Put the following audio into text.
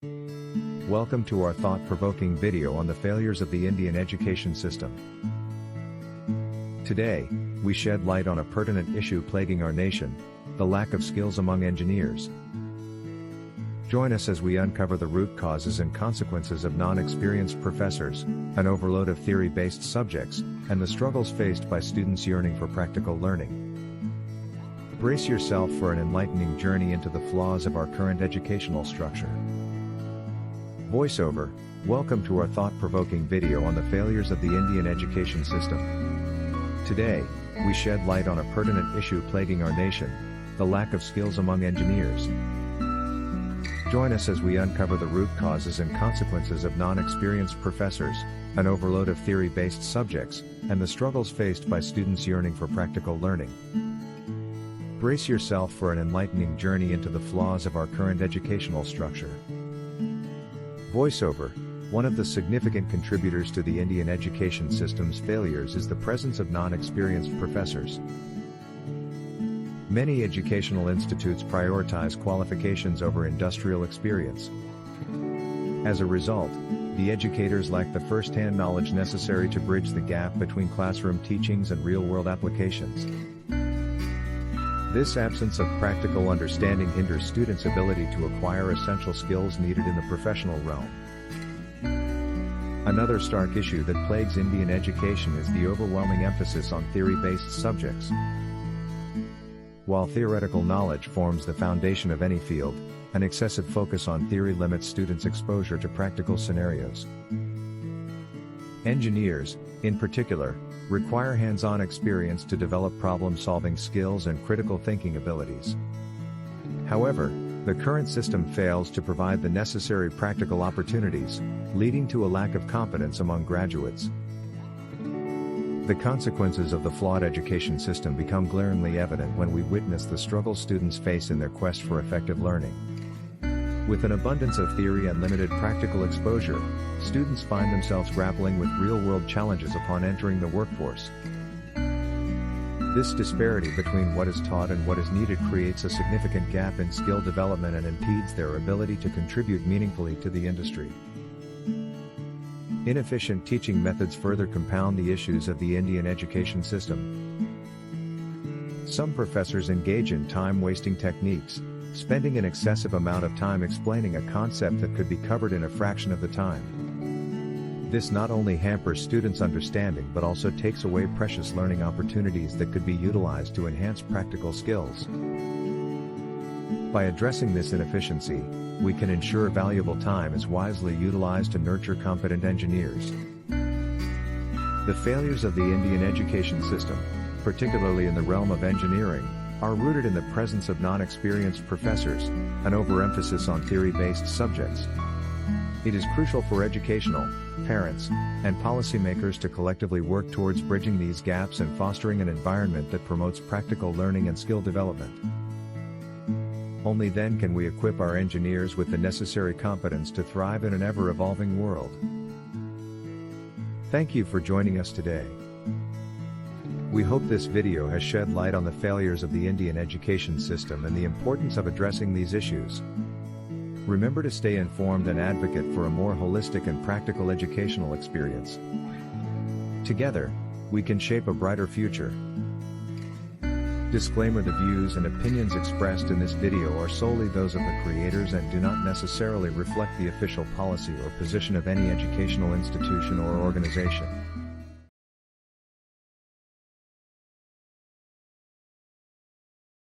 Welcome to our thought-provoking video on the failures of the Indian education system. Today, we shed light on a pertinent issue plaguing our nation, the lack of skills among engineers. Join us as we uncover the root causes and consequences of non-experienced professors, an overload of theory-based subjects, and the struggles faced by students yearning for practical learning. Brace yourself for an enlightening journey into the flaws of our current educational structure. Voiceover, welcome to our thought-provoking video on the failures of the Indian education system. Today, we shed light on a pertinent issue plaguing our nation, the lack of skills among engineers. Join us as we uncover the root causes and consequences of non-experienced professors, an overload of theory-based subjects, and the struggles faced by students yearning for practical learning. Brace yourself for an enlightening journey into the flaws of our current educational structure. Voiceover, one of the significant contributors to the Indian education system's failures is the presence of non-experienced professors. Many educational institutes prioritize qualifications over industrial experience. As a result, the educators lack the first-hand knowledge necessary to bridge the gap between classroom teachings and real-world applications. This absence of practical understanding hinders students' ability to acquire essential skills needed in the professional realm. Another stark issue that plagues Indian education is the overwhelming emphasis on theory-based subjects. While theoretical knowledge forms the foundation of any field, an excessive focus on theory limits students' exposure to practical scenarios. Engineers, in particular, require hands-on experience to develop problem-solving skills and critical thinking abilities. However, the current system fails to provide the necessary practical opportunities, leading to a lack of confidence among graduates. The consequences of the flawed education system become glaringly evident when we witness the struggles students face in their quest for effective learning. With an abundance of theory and limited practical exposure, students find themselves grappling with real-world challenges upon entering the workforce. This disparity between what is taught and what is needed creates a significant gap in skill development and impedes their ability to contribute meaningfully to the industry. Inefficient teaching methods further compound the issues of the Indian education system. Some professors engage in time-wasting techniques, spending an excessive amount of time explaining a concept that could be covered in a fraction of the time. This not only hampers students' understanding but also takes away precious learning opportunities that could be utilized to enhance practical skills. By addressing this inefficiency, we can ensure valuable time is wisely utilized to nurture competent engineers. The failures of the Indian education system, particularly in the realm of engineering, are rooted in the presence of non-experienced professors, an overemphasis on theory-based subjects. It is crucial for educational, parents, and policymakers to collectively work towards bridging these gaps and fostering an environment that promotes practical learning and skill development. Only then can we equip our engineers with the necessary competence to thrive in an ever-evolving world. Thank you for joining us today. We hope this video has shed light on the failures of the Indian education system and the importance of addressing these issues. Remember to stay informed and advocate for a more holistic and practical educational experience. Together, we can shape a brighter future. Disclaimer: the views and opinions expressed in this video are solely those of the creators and do not necessarily reflect the official policy or position of any educational institution or organization.